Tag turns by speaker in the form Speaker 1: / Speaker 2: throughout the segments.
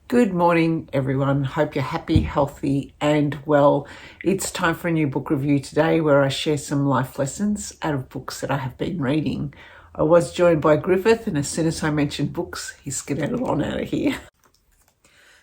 Speaker 1: Good morning, everyone. Hope you're happy, healthy, and well. It's time for a new book review today where I share some life lessons out of books that I have been reading. I was joined by Griffith, and as soon as I mentioned books, he skedaddled on out of here.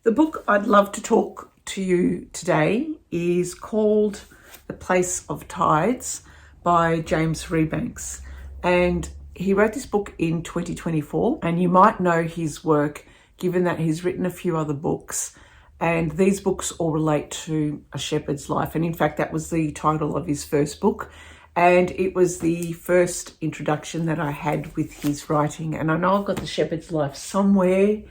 Speaker 1: The book I'd love to talk to you today is called The Place of Tides by James Rebanks. And he wrote this book in 2024, and you might know his work given that he's written a few other books, and these books all relate to a shepherd's life. And in fact, that was the title of his first book, and it was the first introduction that I had with his writing. And I know I've got the shepherd's life somewhere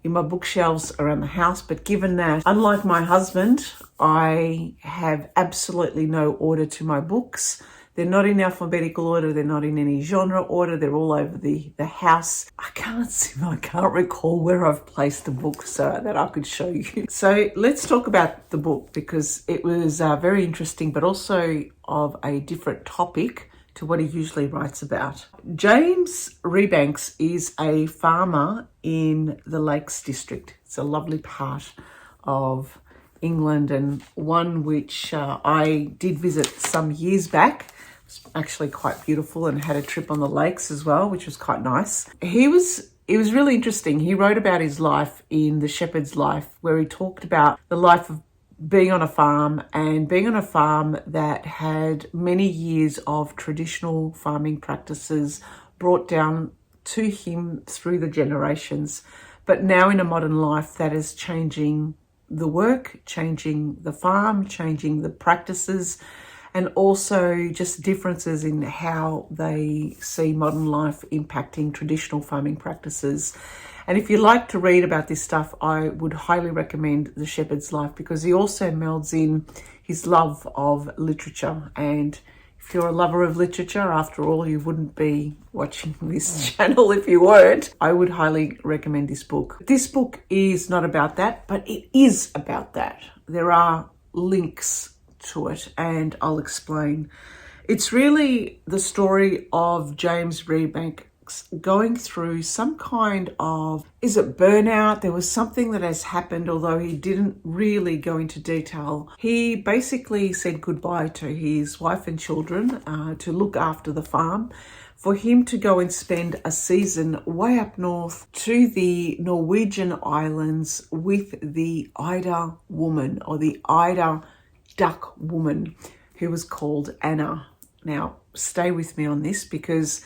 Speaker 1: in my bookshelves around the house, but given that, unlike my husband, I have absolutely no order to my books. They're not in alphabetical order. They're not in any genre order. They're all over the house. I can't recall where I've placed the book so that I could show you. So let's talk about the book, because it was very interesting, but also of a different topic to what he usually writes about. James Rebanks is a farmer in the Lakes District. It's a lovely part of England, and one which I did visit some years back. It's actually quite beautiful, and had a trip on the lakes as well, which was quite nice. It was really interesting. He wrote about his life in The Shepherd's Life, where he talked about the life of being on a farm, and being on a farm that had many years of traditional farming practices brought down to him through the generations, but now in a modern life that is changing the work, changing the farm, changing the practices, and also just differences in how they see modern life impacting traditional farming practices. And if you like to read about this stuff, I would highly recommend The Shepherd's Life, because he also melds in his love of literature. And if you're a lover of literature, after all, you wouldn't be watching this channel if you weren't. I would highly recommend this book. This book is not about that, but it is about that. There are links to it, and I'll explain. It's really the story of James Rebanks going through some kind of, is it burnout? There was something that has happened, although he didn't really go into detail. He basically said goodbye to his wife and children to look after the farm, for him to go and spend a season way up north to the Norwegian islands with the Eider woman, or the Eider duck woman, who was called Anna. Now, stay with me on this, because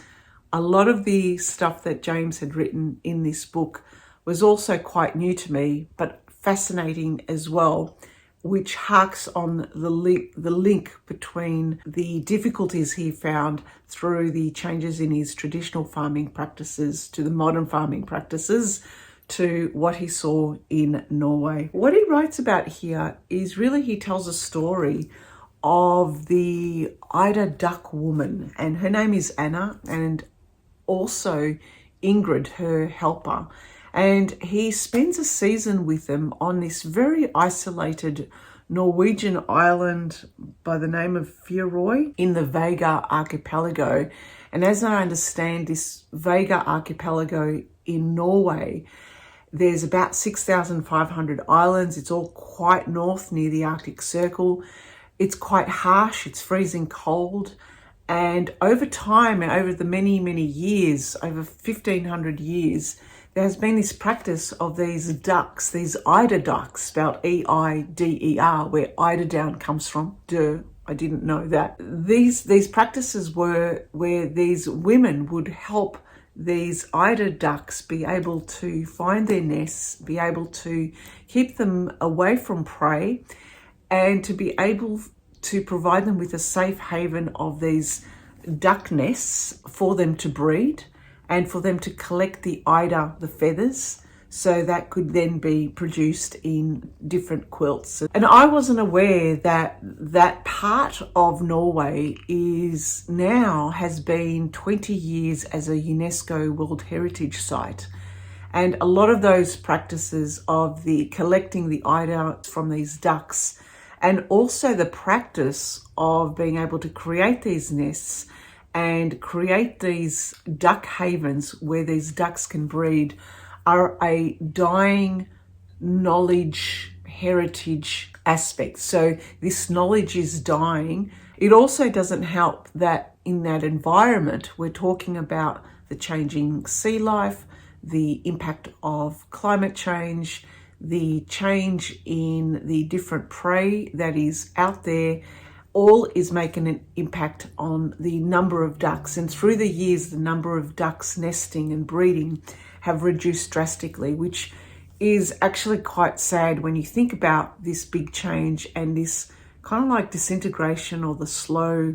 Speaker 1: a lot of the stuff that James had written in this book was also quite new to me, but fascinating as well, which harks on the link between the difficulties he found through the changes in his traditional farming practices to the modern farming practices, to what he saw in Norway. What he writes about here is really, he tells a story of the Eider duck woman, and her name is Anna, and also Ingrid, her helper. And he spends a season with them on this very isolated Norwegian island by the name of Fjorøy in the Vega archipelago. And as I understand, this Vega archipelago in Norway, there's about 6,500 islands. It's all quite north near the Arctic Circle. It's quite harsh. It's freezing cold. And over time, over the many, many years, over 1,500 years, there has been this practice of these ducks, these eider ducks, spelled E-I-D-E-R, where eiderdown comes from. Duh, I didn't know that. These practices were where these women would help these eider ducks be able to find their nests, be able to keep them away from prey, and to be able to provide them with a safe haven of these duck nests for them to breed, and for them to collect the eider, the feathers, so that could then be produced in different quilts. And I wasn't aware that that part of Norway has been 20 years as a UNESCO World Heritage Site. And a lot of those practices of the collecting the eider from these ducks, and also the practice of being able to create these nests and create these duck havens where these ducks can breed, are a dying knowledge, heritage aspect. So this knowledge is dying. It also doesn't help that in that environment, we're talking about the changing sea life, the impact of climate change, the change in the different prey that is out there, all is making an impact on the number of ducks. And through the years, the number of ducks nesting and breeding have reduced drastically, which is actually quite sad when you think about this big change and this kind of like disintegration or the slow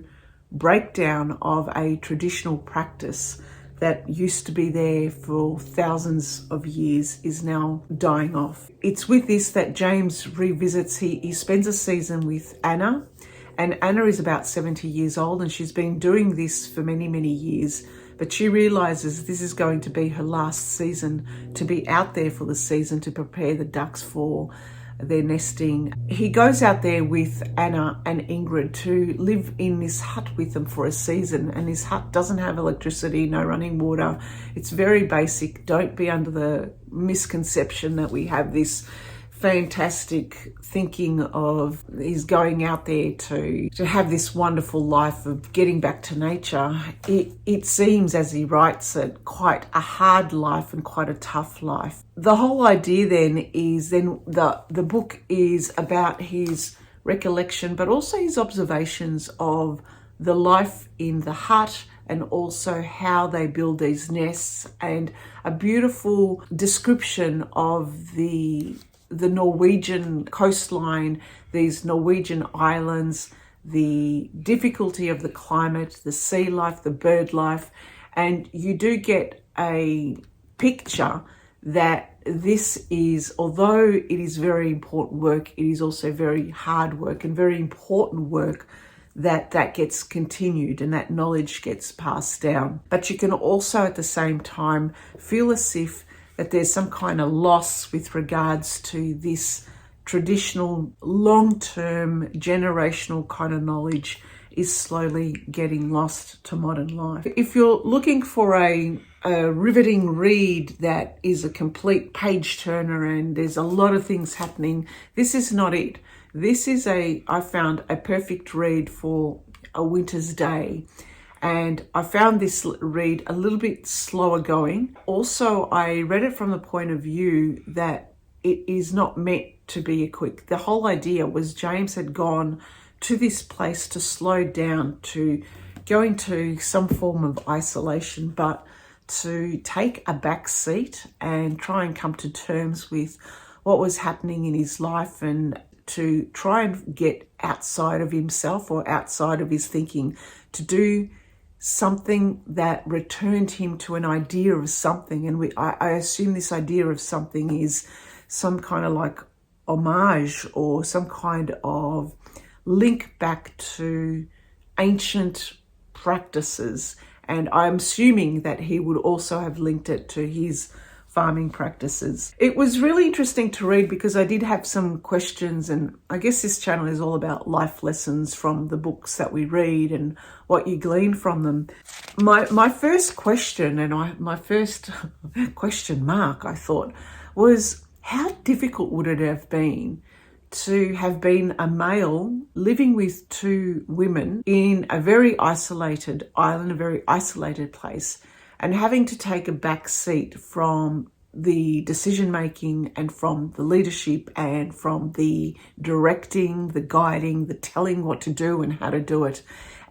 Speaker 1: breakdown of a traditional practice that used to be there for thousands of years is now dying off. It's with this that James revisits, he spends a season with Anna, and Anna is about 70 years old and she's been doing this for many, many years, but she realizes this is going to be her last season to be out there for the season to prepare the ducks for their nesting. He goes out there with Anna and Ingrid to live in this hut with them for a season, and his hut doesn't have electricity, no running water. It's very basic. Don't be under the misconception that we have this fantastic thinking of he's going out there to have this wonderful life of getting back to nature. It seems, as he writes it, quite a hard life and quite a tough life. The whole idea then is the book is about his recollection, but also his observations of the life in the hut and also how they build these nests, and a beautiful description of the Norwegian coastline, these Norwegian islands, the difficulty of the climate, the sea life, the bird life. And you do get a picture that this is, although it is very important work, it is also very hard work and very important work that gets continued and that knowledge gets passed down. But you can also at the same time feel as if that there's some kind of loss with regards to this traditional, long-term, generational kind of knowledge is slowly getting lost to modern life. If you're looking for a riveting read that is a complete page turner and there's a lot of things happening, this is not it. This is I found a perfect read for a winter's day. And I found this read a little bit slower going. Also, I read it from the point of view that it is not meant to be a quick. The whole idea was James had gone to this place to slow down, to go into some form of isolation, but to take a back seat and try and come to terms with what was happening in his life and to try and get outside of himself or outside of his thinking, to do something that returned him to an idea of something. And I assume this idea of something is some kind of like homage or some kind of link back to ancient practices. And I'm assuming that he would also have linked it to his farming practices. It was really interesting to read because I did have some questions, and I guess this channel is all about life lessons from the books that we read and what you glean from them. My first question and my first question mark, I thought, was how difficult would it have been to have been a male living with two women in a very isolated island, a very isolated place, and having to take a back seat from the decision making and from the leadership and from the directing, the guiding, the telling what to do and how to do it,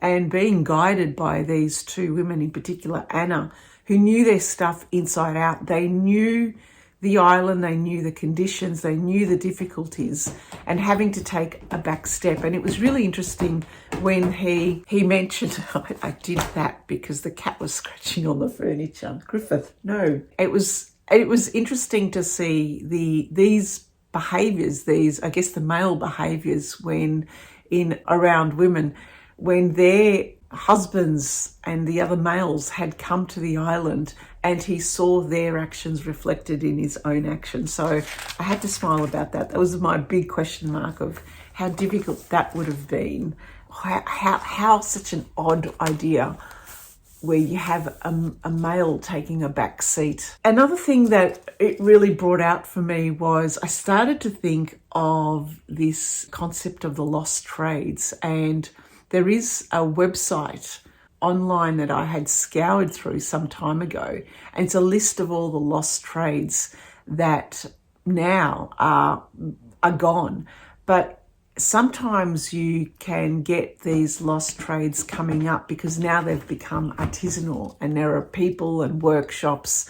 Speaker 1: and being guided by these two women, in particular Anna, who knew their stuff inside out. They knew the island, they knew the conditions, they knew the difficulties, and having to take a back step. And it was really interesting when he mentioned, I did that because the cat was scratching on the furniture. Griffith, no. It was interesting to see these behaviours, I guess the male behaviours when around women, when their husbands and the other males had come to the island and he saw their actions reflected in his own actions. So I had to smile about that. That was my big question mark of how difficult that would have been. How such an odd idea where you have a male taking a back seat. Another thing that it really brought out for me was I started to think of this concept of the lost trades, and there is a website online that I had scoured through some time ago, and it's a list of all the lost trades that now are gone. But sometimes you can get these lost trades coming up because now they've become artisanal, and there are people and workshops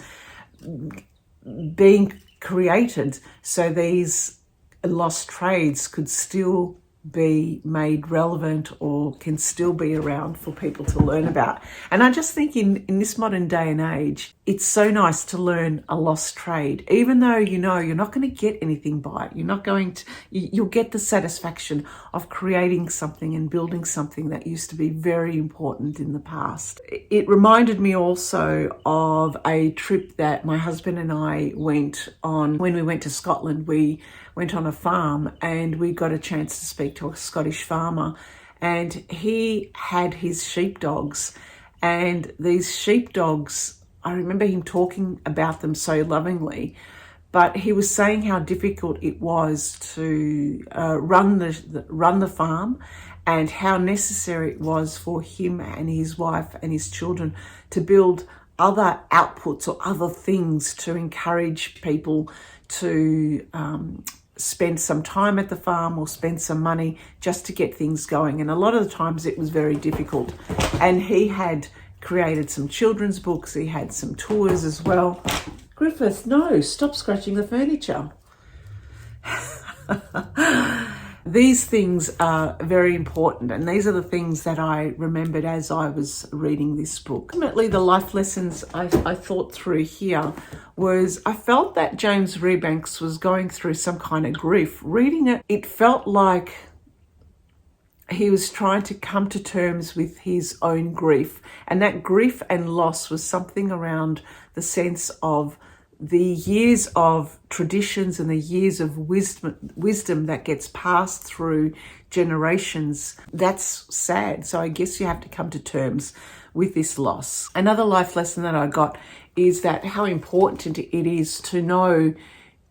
Speaker 1: being created so these lost trades could still be made relevant or can still be around for people to learn about. And I just think in this modern day and age, it's so nice to learn a lost trade, even though you know you're not going to get anything by it. You're not going to, you'll get the satisfaction of creating something and building something that used to be very important in the past. It reminded me also of a trip that my husband and I went on when we went to Scotland. We went on a farm and we got a chance to speak to a Scottish farmer, and he had his sheepdogs, and these sheepdogs, I remember him talking about them so lovingly, but he was saying how difficult it was to run the farm, and how necessary it was for him and his wife and his children to build other outputs or other things to encourage people to spend some time at the farm or spend some money just to get things going. And a lot of the times it was very difficult. And he had created some children's books. He had some tours as well. Griffith, no, stop scratching the furniture. These things are very important, and these are the things that I remembered as I was reading this book. Ultimately, the life lessons I thought through here was I felt that James Rebanks was going through some kind of grief. Reading it, it felt like he was trying to come to terms with his own grief, and that grief and loss was something around the sense of the years of traditions and the years of wisdom that gets passed through generations. That's sad. So I guess you have to come to terms with this loss. Another life lesson that I got is that how important it is to know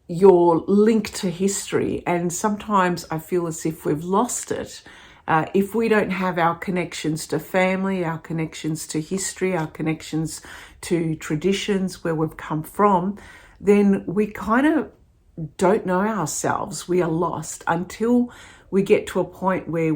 Speaker 1: your link to history. And sometimes I feel as if we've lost it. If we don't have our connections to family, our connections to history, our connections to traditions, where we've come from, then we kind of don't know ourselves. We are lost until we get to a point where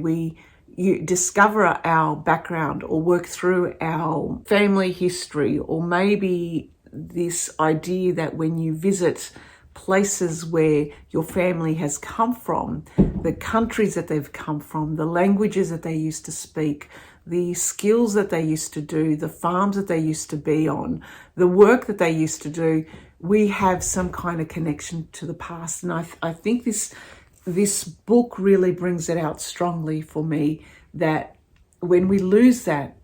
Speaker 1: you discover our background or work through our family history, or maybe this idea that when you visit places where your family has come from, the countries that they've come from, the languages that they used to speak, the skills that they used to do, the farms that they used to be on, the work that they used to do, we have some kind of connection to the past. And I think this book really brings it out strongly for me, that when we lose that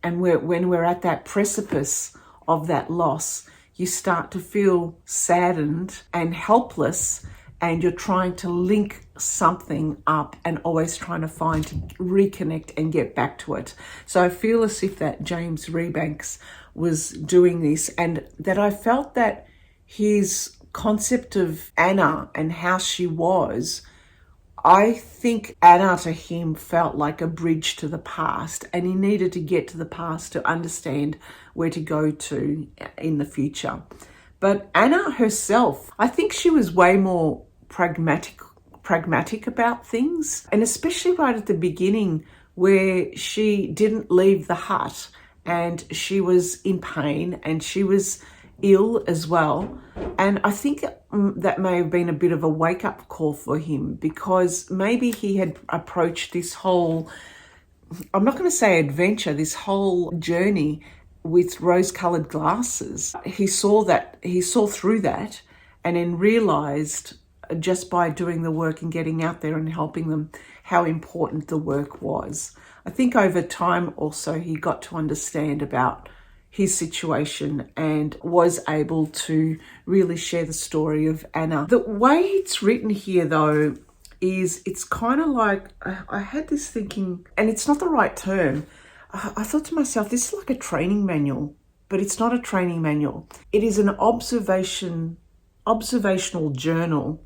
Speaker 1: and when we're at that precipice of that loss, you start to feel saddened and helpless, and you're trying to link something up and always trying to find to reconnect and get back to it. So I feel as if that James Rebanks was doing this, and that I felt that his concept of Anna and how she was, I think Anna to him felt like a bridge to the past, and he needed to get to the past to understand where to go to in the future. But Anna herself, I think she was way more pragmatic about things, and especially right at the beginning where she didn't leave the hut and she was in pain and she was ill as well. And I think that may have been a bit of a wake-up call for him, because maybe he had approached this whole, I'm not going to say adventure, this whole journey with rose-coloured glasses. He saw through that, and then realised just by doing the work and getting out there and helping them how important the work was. I think over time also he got to understand about his situation and was able to really share the story of Anna. The way it's written here though is it's kind of like, I had this thinking, and it's not the right term, I thought to myself, this is like a training manual, but it's not a training manual. It is an observational journal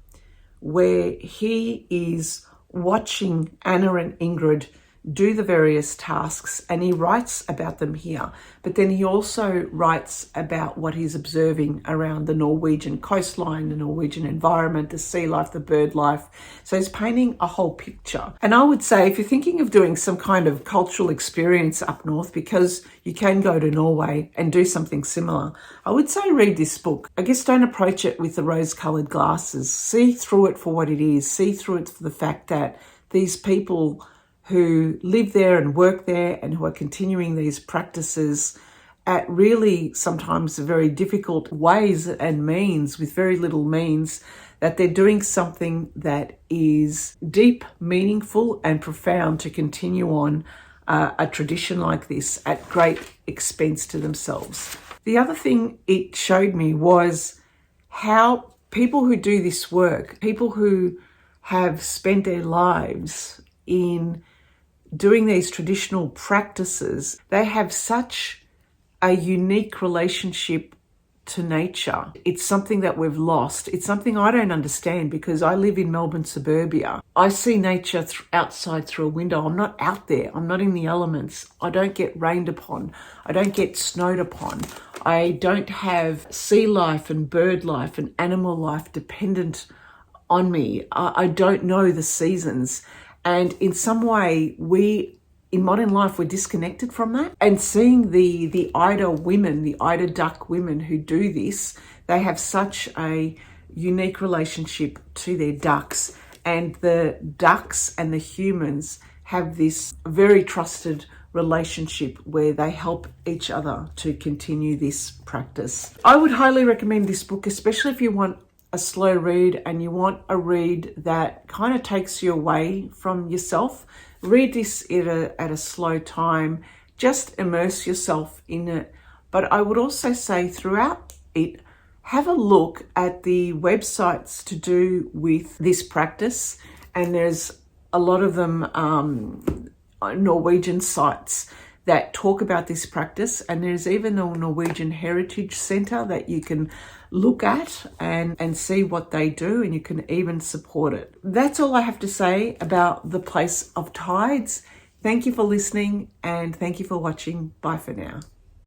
Speaker 1: where he is watching Anna and Ingrid do the various tasks, and he writes about them here, but then he also writes about what he's observing around the Norwegian coastline, the Norwegian environment, the sea life, the bird life. So he's painting a whole picture. And I would say, if you're thinking of doing some kind of cultural experience up north, because you can go to Norway and do something similar, I would say read this book. I guess don't approach it with the rose-colored glasses. See through it for what it is. See through it for the fact that these people who live there and work there and who are continuing these practices at really sometimes very difficult ways and means, with very little means, that they're doing something that is deep, meaningful and profound to continue on a tradition like this at great expense to themselves. The other thing it showed me was how people who do this work, people who have spent their lives in doing these traditional practices, they have such a unique relationship to nature. It's something that we've lost. It's something I don't understand because I live in Melbourne suburbia. I see nature outside through a window. I'm not out there. I'm not in the elements. I don't get rained upon. I don't get snowed upon. I don't have sea life and bird life and animal life dependent on me. I don't know the seasons. And in some way, in modern life, we're disconnected from that. And seeing the Eider women, the Eider duck women who do this, they have such a unique relationship to their ducks. And the ducks and the humans have this very trusted relationship where they help each other to continue this practice. I would highly recommend this book, especially if you want a slow read and you want a read that kind of takes you away from yourself. Read this at a slow time. Just immerse yourself in it. But I would also say throughout it, have a look at the websites to do with this practice. And there's a lot of them Norwegian sites that talk about this practice, and there's even a Norwegian Heritage Centre that you can look at and see what they do, and you can even support it. That's all I have to say about the place of tides. Thank you for listening and thank you for watching. Bye for now.